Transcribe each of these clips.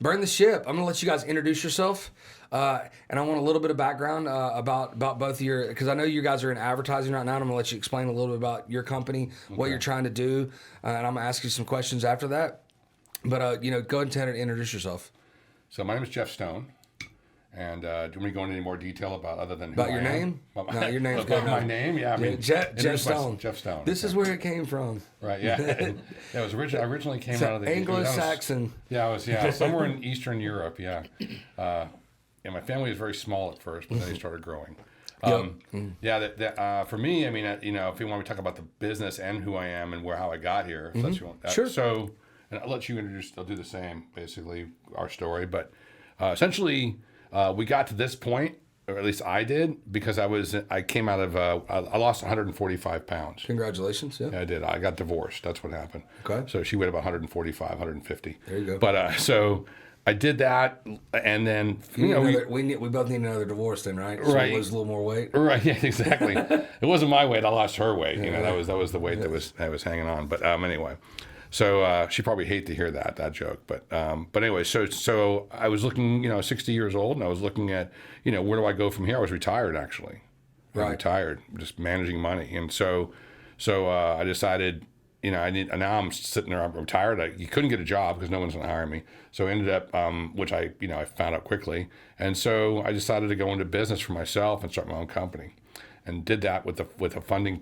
burn the ship. I'm going to let you guys introduce yourself. And I want a little bit of background about both of your, because I know you guys are in advertising right now, and I'm going to let you explain a little bit about your company, what you're trying to do, and I'm going to ask you some questions after that. But, go ahead and introduce yourself. So my name is Jeff Stone. And do you want me to go into any more detail about your name? No, your name's good. My name? Yeah, I mean, Jeff Stone. Jeff Stone. This is where it came from. Right, yeah. It was originally came out of the Anglo-Saxon. I was somewhere in Eastern Europe, yeah. My family was very small at first, but then they started growing. For me, I mean, if you want me to talk about the business and who I am and how I got here, if that's what you want. Sure. So, and I'll let you introduce, I'll do the same, basically, our story. But essentially, we got to this point, or at least I did, because I came out of, I lost 145 pounds. Congratulations, yeah. I did. I got divorced. That's what happened. Okay. So she weighed about 145, 150. There you go. But so I did that, and then, we both need another divorce then, right? So right. lose a little more weight. Right, yeah, exactly. It wasn't my weight. I lost her weight. That was the weight that was hanging on. But anyway. So she probably hate to hear that joke, but anyway, so I was looking, 60 years old, and I was looking at, where do I go from here? I was retired actually, right? Retired, just managing money, and so I decided, now I'm sitting there, I'm retired. You couldn't get a job because no one's gonna hire me, so I ended up, which I found out quickly, and so I decided to go into business for myself and start my own company. And did that with funding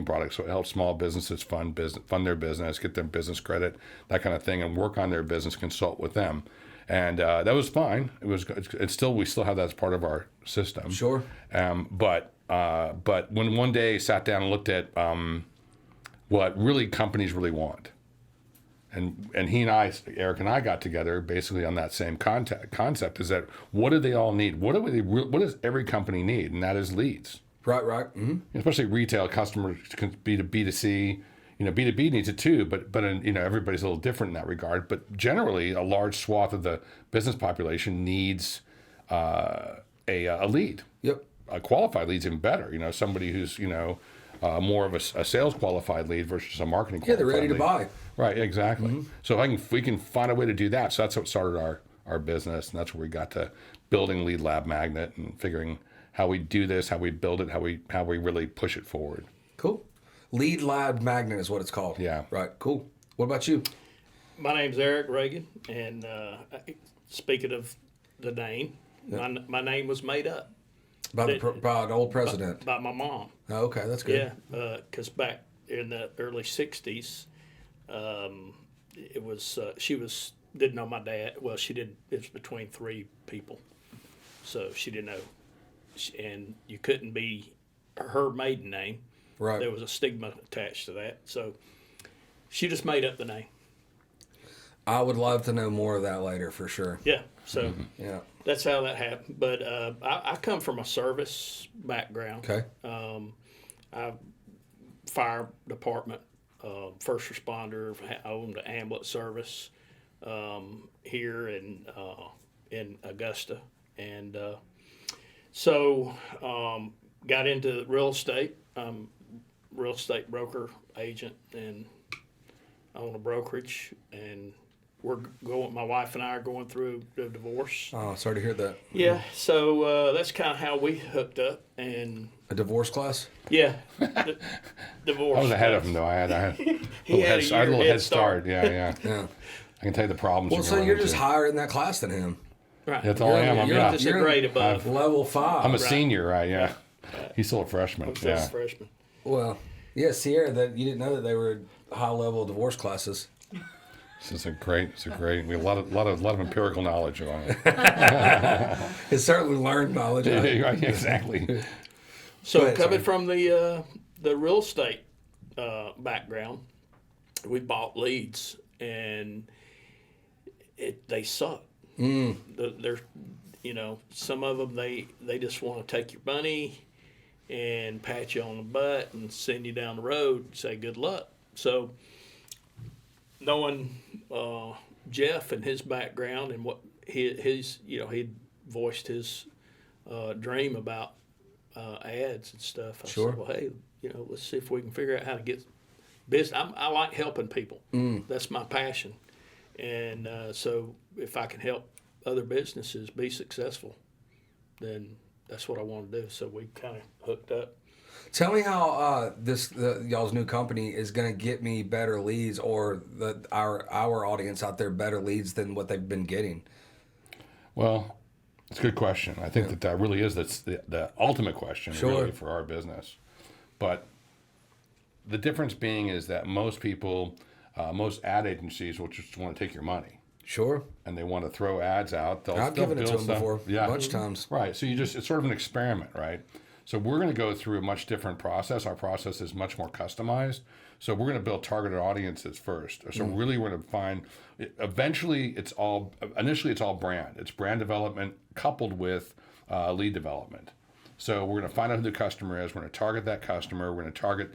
products. So it helped small businesses fund their business, get them business credit, that kind of thing, and work on their business, consult with them. And that was fine. We still have that as part of our system. Sure. But when one day I sat down and looked at what really companies really want, and Eric and I got together basically on that same concept, is that what do they all need? What does every company need? And that is leads. Right. Mm-hmm. Especially retail customers, B2C. B2B needs it too, but everybody's a little different in that regard. But generally, a large swath of the business population needs a lead. Yep. A qualified lead's even better. Somebody who's more of a sales qualified lead versus a marketing qualified lead. Yeah, they're ready to buy. Right, exactly. Mm-hmm. So if we can find a way to do that, so that's what started our business, and that's where we got to building Lead Lab Magnet and figuring how we do this, how we build it, how we really push it forward. Cool. Lead Lab Magnet is what it's called. Yeah. Right. Cool. What about you? My name's Eric Regan, and speaking of the name, my name was made up. By an old president? By my mom. Oh, okay, that's good. Yeah, because back in the early 60s, it was, didn't know my dad. Well, she did. It was between three people. So she didn't know. And you couldn't be her maiden name. Right. There was a stigma attached to that. So she just made up the name. I would love to know more of that later for sure. Yeah. So that's how that happened. But I come from a service background. Okay. Fire department, first responder. I owned an ambulance service here in Augusta. And so got into real estate. Real estate broker, agent, and own a brokerage. And my wife and I are going through a divorce. Oh, sorry to hear that. Yeah, so that's kind of how we hooked up. And a divorce class? Yeah, divorce. I was ahead of him though. I had a little head start. Yeah. I can tell you the problems. Well, so you're just higher in that class than him. Right. That's all I am. You're just a grade above. Level 5. I'm a senior, right? Yeah. He's still a freshman. I'm still a freshman. Well, yeah, Sierra, that you didn't know that they were high level divorce classes. It's great. We have a lot of empirical knowledge on it. It's certainly learned knowledge. Right, exactly. So coming from the real estate background, we bought leads, and they suck. There's, some of them they just want to take your money and pat you on the butt and send you down the road and say good luck. So knowing Jeff and his background and what his he'd voiced his dream about ads and stuff. I said, well, hey, let's see if we can figure out how to get business. I like helping people. That's my passion. And so if I can help other businesses be successful, then that's what I want to do. So we kind of hooked up. Tell me how y'all's new company is going to get me better leads, or our audience out there better leads than what they've been getting. Well, it's a good question. I think that really is the ultimate question really for our business. But the difference being is that most people, most ad agencies will just want to take your money. Sure. And they want to throw ads out. I've given it to them before, a bunch of times. Right. So it's sort of an experiment, right? So we're going to go through a much different process. Our process is much more customized. So we're going to build targeted audiences first. So really we're going to find, initially it's all brand. It's brand development coupled with lead development. So we're going to find out who the customer is. We're going to target that customer. We're going to target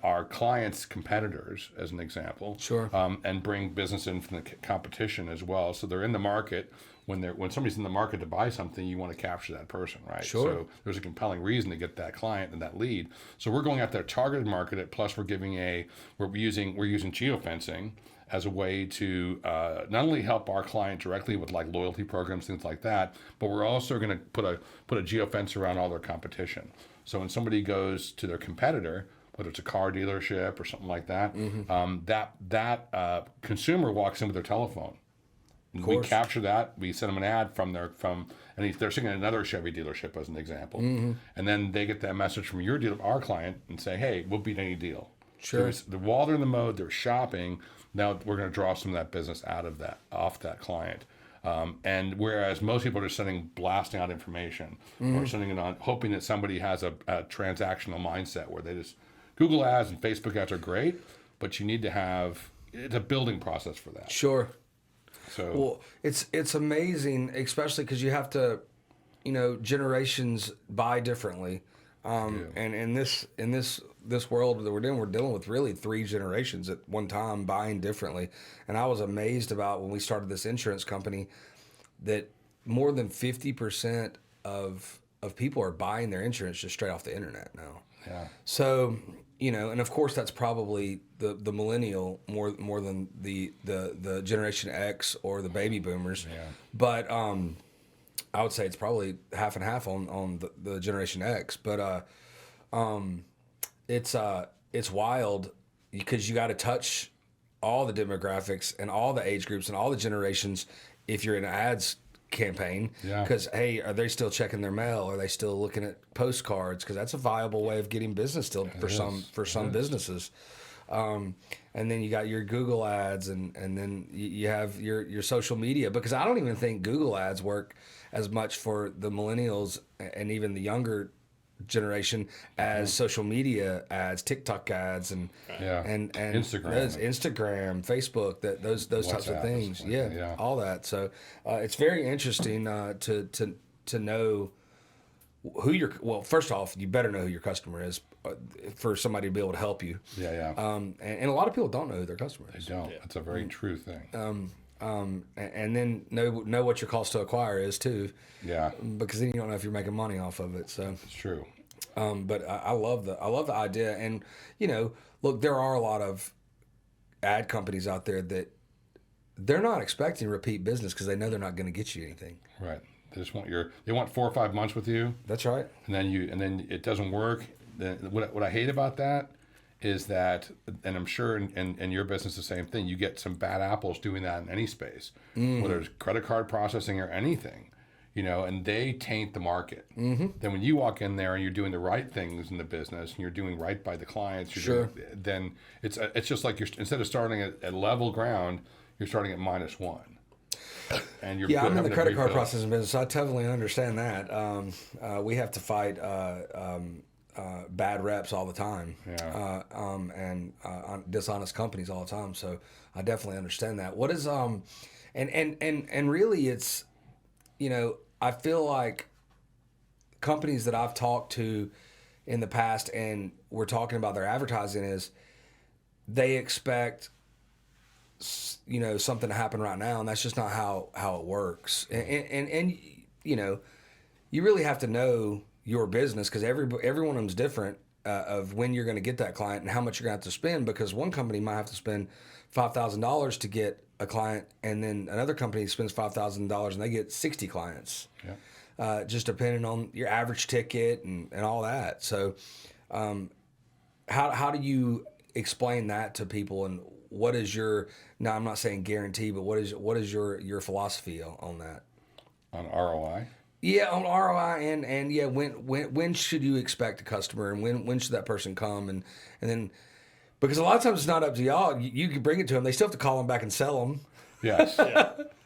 our clients' competitors, as an example. Sure. And bring business in from the competition as well. So they're in the market. When somebody's in the market to buy something, you want to capture that person, right? Sure. So there's a compelling reason to get that client and that lead. So we're going after a targeted market. Plus, we're using geofencing as a way to not only help our client directly with like loyalty programs, things like that, but we're also going to put a geofence around all their competition. So when somebody goes to their competitor, whether it's a car dealership or something like that, that consumer walks in with their telephone. We capture that. We send them an ad and they're sitting at another Chevy dealership as an example, and then they get that message from our client, and say, "Hey, we'll beat any deal." Sure. While they're in the mode, they're shopping. Now we're going to draw some of that business off that client. And whereas most people are just blasting out information or sending it on, hoping that somebody has a transactional mindset where they just Google ads and Facebook ads are great, but you need to have it's a building process for that. Sure. So well, it's amazing, especially because you have to, generations buy differently, and in this world that we're dealing with really 3 generations at one time buying differently. And I was amazed about when we started this insurance company that more than 50% of people are buying their insurance just straight off the internet now. Yeah. So, and of course that's probably the millennial more than the Generation X or the baby boomers. Yeah. But I would say it's probably half and half on the Generation X. But it's wild because you got to touch all the demographics and all the age groups and all the generations if you're in an ads campaign. Because hey, are they still checking their mail? Are they still looking at postcards? Because that's a viable way of getting business still for some businesses. And then you got your Google ads, and then you have your social media. Because I don't even think Google ads work as much for the millennials and even the younger generation as social media ads, TikTok ads, and Instagram, Facebook, those types of things. All that. So it's very interesting to know who first off, you better know who your customer is for somebody to be able to help you. And a lot of people don't know who their customer is. They don't. That's a very true thing. And then know what your cost to acquire is too. Yeah. Because then you don't know if you're making money off of it. So it's true. But I love the idea, and look, there are a lot of ad companies out there that they're not expecting repeat business because they know they're not going to get you anything. Right. They want 4 or 5 months with you. That's right. And then it doesn't work. Then what I hate about that is that, and I'm sure in your business the same thing. You get some bad apples doing that in any space, whether it's credit card processing or anything. And they taint the market. Then when you walk in there and you're doing the right things in the business and you're doing right by the clients, then it's just like instead of starting at level ground, you're starting at -1. And you're I'm in the credit card processing business, so I totally understand that. We have to fight bad reps all the time, and dishonest companies all the time. So I definitely understand that. What is and really it's. I feel like companies that I've talked to in the past and we're talking about their advertising is they expect, something to happen right now, and that's just not how it works. And you really have to know your business because every one of them's different of when you're going to get that client and how much you're going to have to spend, because one company might have to spend $5,000 to get a client, and then another company spends $5,000 and they get 60 clients. Yeah. Just depending on your average ticket and all that. So, how do you explain that to people, and what is your, now I'm not saying guarantee, but what is your philosophy on that? On ROI? Yeah, on ROI, and yeah, when should you expect a customer, and when should that person come, and then, because a lot of times it's not up to y'all. You can bring it to them. They still have to call them back and sell them. Yes.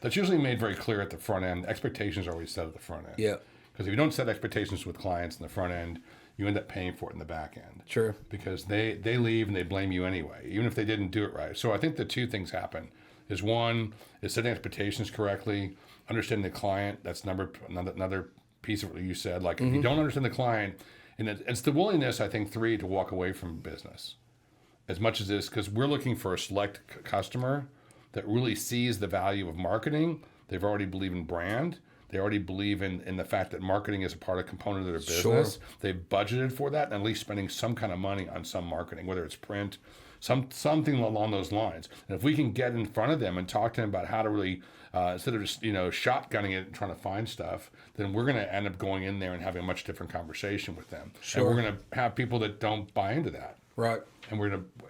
That's usually made very clear at the front end. Expectations are always set at the front end. Yeah. Because if you don't set expectations with clients in the front end, you end up paying for it in the back end. Sure. Because they leave and they blame you anyway, even if they didn't do it right. So I think the two things happen is, one is setting expectations correctly, understanding the client. That's another piece of what you said. Like, if you don't understand the client, and it's the willingness, I think, three, to walk away from business as much as this, because we're looking for a select customer that really sees the value of marketing. They've already believe in brand. They already believe in the fact that marketing is a part of component of their business. Sure. They've budgeted for that, and at least spending some kind of money on some marketing, whether it's print, something along those lines. And if we can get in front of them and talk to them about how to really, instead of just shotgunning it and trying to find stuff, then we're going to end up going in there and having a much different conversation with them. Sure. And we're going to have people that don't buy into that. Right.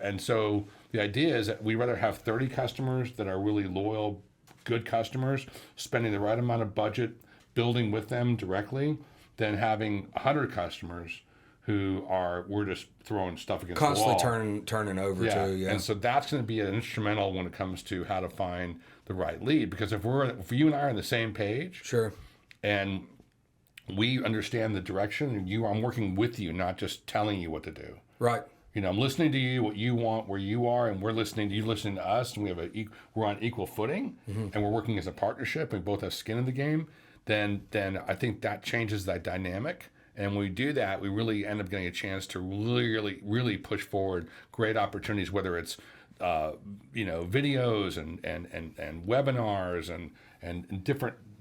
And so the idea is that we rather have 30 customers that are really loyal, good customers, spending the right amount of budget, building with them directly, than having 100 customers who we're just throwing stuff against Constantly the wall. turning over too. Yeah. And so that's going to be an instrumental when it comes to how to find the right lead. Because if you and I are on the same page, Sure. and we understand the direction, and I'm working with you, not just telling you what to do. Right. I'm listening to you, what you want, where you are, and we're listening to you, listening to us, and we're on equal footing, and we're working as a partnership, and we both have skin in the game. Then I think that changes that dynamic. And when we do that, we really end up getting a chance to really, really push forward great opportunities, whether it's videos and webinars and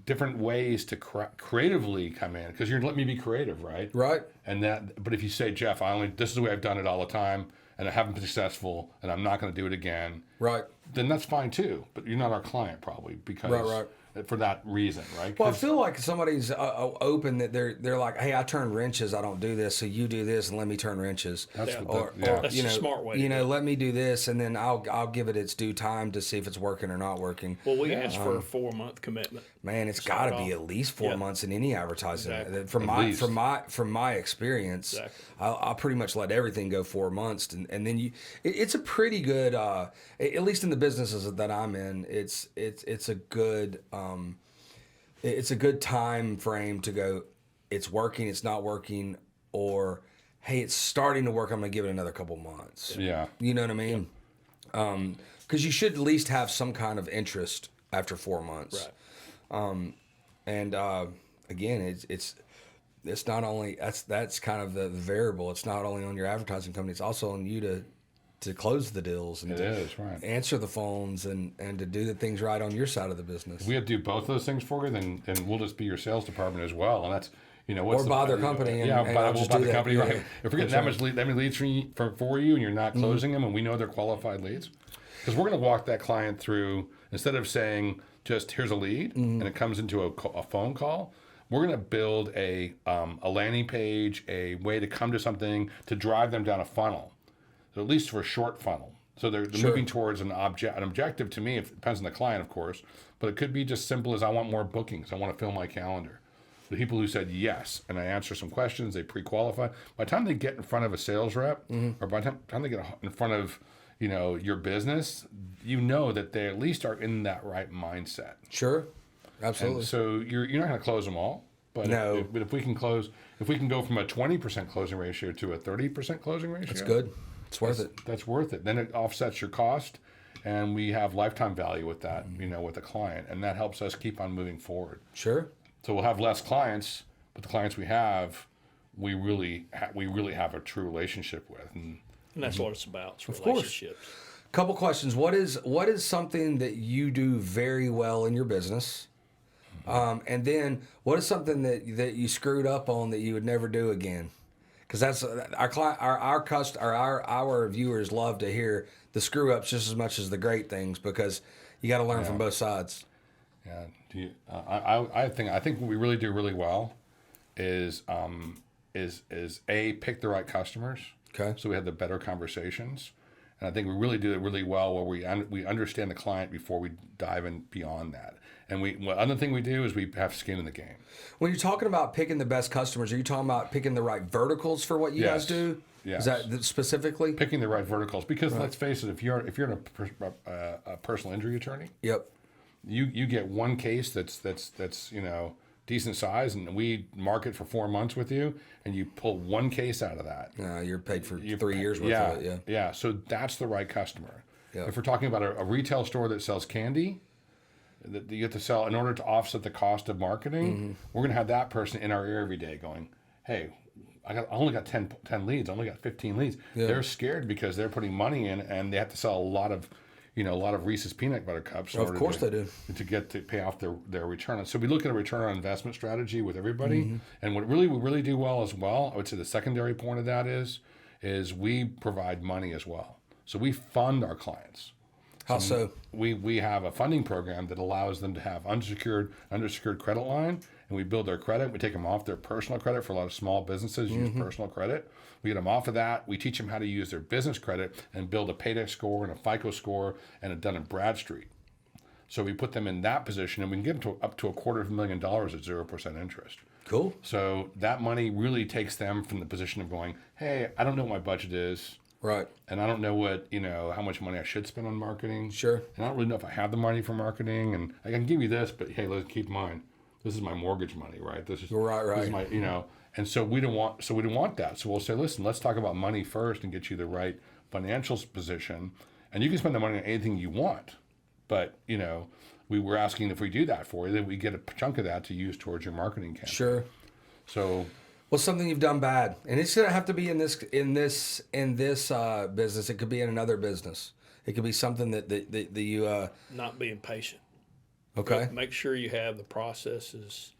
different ways to creatively come in, because you're letting me be creative, right? Right. But if you say, Jeff, this is the way I've done it all the time, and I haven't been successful, and I'm not going to do it again, Right. then that's fine too. But you're not our client probably, because Right. for that reason, right? Well, I feel like somebody's open, that they're like, hey, I turn wrenches, I don't do this, so you do this and let me turn wrenches. That's a smart way. Let me do this, and then I'll give it its due time to see if it's working or not working. Well, we asked for a 4-month commitment. Man, it's got to be at least 4 months in any advertising. Exactly. From my experience, Exactly. I'll pretty much let everything go 4 months, and then it's a pretty good, at least in the businesses that I'm in, it's a good. It's a good time frame to go, it's working, it's not working, or hey, it's starting to work, I'm going to give it another couple months. Yeah. You know what I mean? Because you should at least have some kind of interest after 4 months. Right. Again, it's not only, that's kind of the variable. It's not only on your advertising company, it's also on you to close the deals and right. answer the phones and to do the things right on your side of the business. If we have to do both of those things for you, then we'll just be your sales department as well. And that's, or buy their company. We'll buy the company. Yeah. Right. If we're getting that many leads for you, and you're not closing them, and we know they're qualified leads, because we're going to walk that client through, instead of saying just here's a lead and it comes into a phone call. We're going to build a landing page, a way to come to something to drive them down a funnel. So at least for a short funnel. So they're Sure. moving towards an objective. To me, it depends on the client, of course, but it could be just simple as, I want more bookings. I want to fill my calendar. The people who said yes, and I answer some questions, they pre-qualify. By the time they get in front of a sales rep, or by the time they get in front of your business, that they at least are in that right mindset. Sure, absolutely. And so you're not going to close them all. But No. if we can go from a 20% closing ratio to a 30% closing ratio, That's good. It's worth it. That's worth it. Then it offsets your cost, and we have lifetime value with that, with the client, and that helps us keep on moving forward. Sure. So we'll have less clients, but the clients we have, we really have a true relationship with, and that's what it's about. It's course. relationships. Couple questions. What is something that you do very well in your business? And then what is something that you screwed up on that you would never do again? Because that's our client, our viewers love to hear the screw ups just as much as the great things, because You got to learn from both sides. Yeah. I think what we really do really well is pick the right customers. Okay. So we have the better conversations, and I think we really do it really well where we understand the client before we dive in beyond that. And other thing we do is we have skin in the game. When you're talking about picking the best customers, are you talking about picking the right verticals for what you guys do? Yes. Is that specifically? Picking the right verticals, because let's face it, if you're a personal injury attorney, Yep. you get one case that's decent size, and we market for 4 months with you, and you pull one case out of that. You're paid for 3 years worth of it. Yeah. So that's the right customer. Yeah. If we're talking about a retail store that sells candy, that you have to sell in order to offset the cost of marketing, we're going to have that person in our ear every day going, hey, I only got 10 leads. I only got 15 leads. Yeah. They're scared because they're putting money in, and they have to sell a lot of Reese's peanut butter cups. Of course they do. To pay off their return. So we look at a return on investment strategy with everybody. And what we really do well as well, I would say the secondary point of that is we provide money as well. So we fund our clients. How so? We have a funding program that allows them to have unsecured credit line, and we build their credit. We take them off their personal credit. For a lot of small businesses use personal credit. We get them off of that. We teach them how to use their business credit and build a paydex score and a FICO score and a Dun & Bradstreet. So we put them in that position, and we can get them up to $250,000 at 0% interest. Cool. So that money really takes them from the position of going, hey, I don't know what my budget is. Right. And I don't know how much money I should spend on marketing. Sure. And I don't really know if I have the money for marketing. And I can give you this, but hey, let's keep in mind, this is my mortgage money, right? This is right. This is my, and so we don't want that. So we'll say, listen, let's talk about money first and get you the right financial position. And you can spend the money on anything you want. But, we were asking if we do that for you, that we get a chunk of that to use towards your marketing campaign. Sure. So what's something you've done bad? And it's gonna have to be in this business. It could be in another business. It could be something that you Not being patient. okay. Make sure you have the processes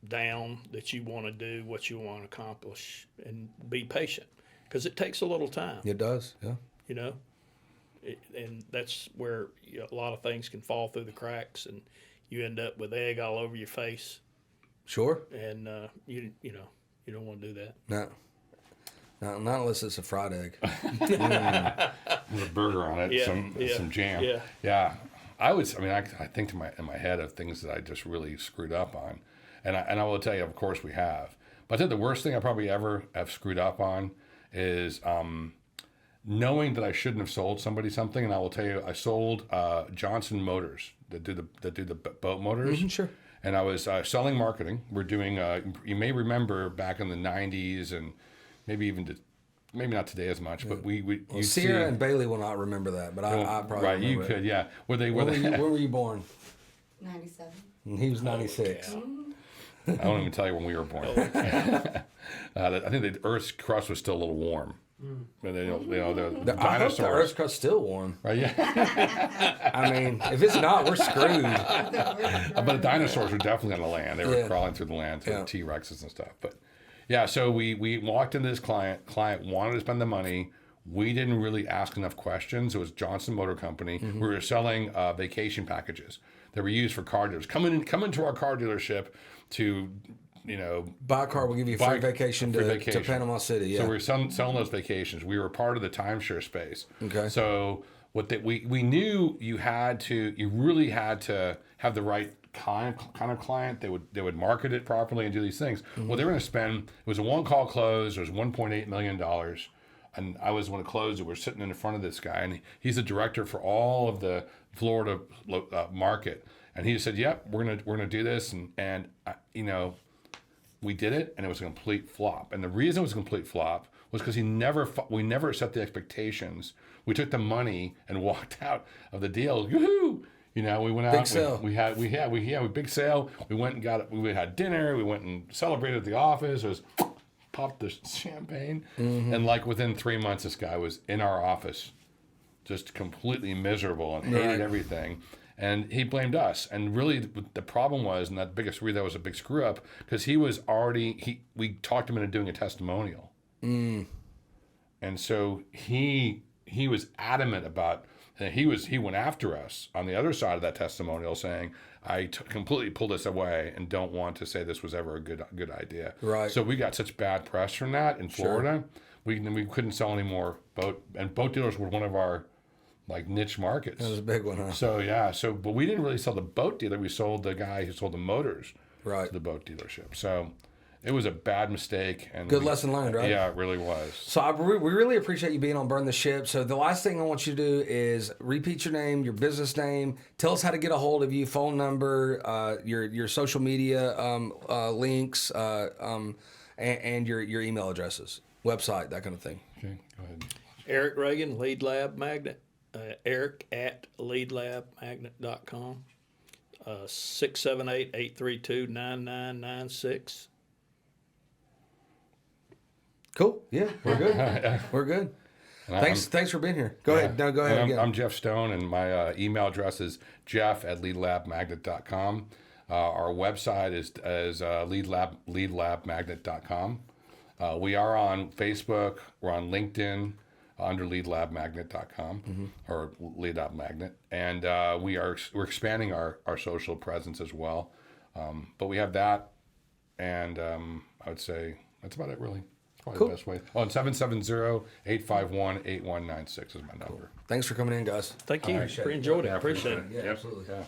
down that you want to do, what you want to accomplish, and be patient, because it takes a little time. It does. Yeah. And that's where a lot of things can fall through the cracks, and you end up with egg all over your face. Sure. And you don't want to do that. No. Not unless it's a fried egg. with a burger on it, some jam. Yeah. I think in my head of things that I just really screwed up on, and I will tell you, of course we have. But I think the worst thing I probably ever have screwed up on is knowing that I shouldn't have sold somebody something. And I will tell you, I sold Johnson Motors that do the boat motors. Sure. And I was selling marketing. We're doing, you may remember back in the 90s, and maybe not today as much, but Sierra and Bailey will not remember that, but I probably right, remember you it. could, yeah. When were you born? 97. And he was 96. I don't even tell you when we were born. I think the Earth's crust was still a little warm. But the I hope dinosaurs. the Earth's crust still warm. Right, yeah. I mean, if it's not, we're screwed. But the dinosaurs were definitely on the land. They were crawling through the land, so T-Rexes and stuff. But yeah, so we walked into this client. Client wanted to spend the money. We didn't really ask enough questions. It was Johnson Motor Company. We were selling vacation packages that were used for car dealers. Come into our car dealership to, Buy a car, we'll give you a free vacation to Panama City. Yeah. So we were selling those vacations. We were part of the timeshare space. Okay. So we knew you really had to have the right kind of client. They would market it properly and do these things. Well, they were going to spend. It was a one-call close. It was $1.8 million. And I was when it closed. We're sitting in front of this guy, and he's the director for all of the Florida market. And he said, "Yep, we're gonna do this." And we did it, and it was a complete flop. And the reason it was a complete flop was because we never set the expectations. We took the money and walked out of the deal. Yoo-hoo! We went out. Big sale. We had big sale. We went and we had dinner. We went and celebrated at the office. It was popped the champagne, and like within 3 months, this guy was in our office, just completely miserable and hated everything. And he blamed us. And really, the problem was, and that was a big screw up, because we talked him into doing a testimonial. And so he was adamant about And he went after us on the other side of that testimonial, saying, I completely pulled this away and don't want to say this was ever a good idea. Right. So we got such bad press from that in Florida. We couldn't sell any more boat dealers were one of our like niche markets. That was a big one, huh? So but we didn't really sell the boat dealer. We sold the guy who sold the motors to the boat dealership. So it was a bad mistake. And Good lesson learned, right? Yeah, it really was. So we really appreciate you being on Burn the Ship. So the last thing I want you to do is repeat your name, your business name. Tell us how to get a hold of you, phone number, your social media links, and your email addresses, website, that kind of thing. Okay, go ahead. Eric Regan, Lead Lab Magnet. Eric at leadlabmagnet.com. 678-832-9996. Cool. Yeah, we're good. We're good. Thanks for being here. Go ahead. No, go ahead again. I'm Jeff Stone, and my email address is jeff@leadlabmagnet.com. Our website is leadlabmagnet.com. We are on Facebook. We're on LinkedIn under leadlabmagnet.com or Lead Lab Magnet, and we're expanding our social presence as well. But we have that, and I would say that's about it, really. Probably the best way. Oh, and 770-851-8196 is my number. Thanks for coming in, guys. Thank you. Enjoyed it. Appreciate it. Yeah, absolutely. Yeah.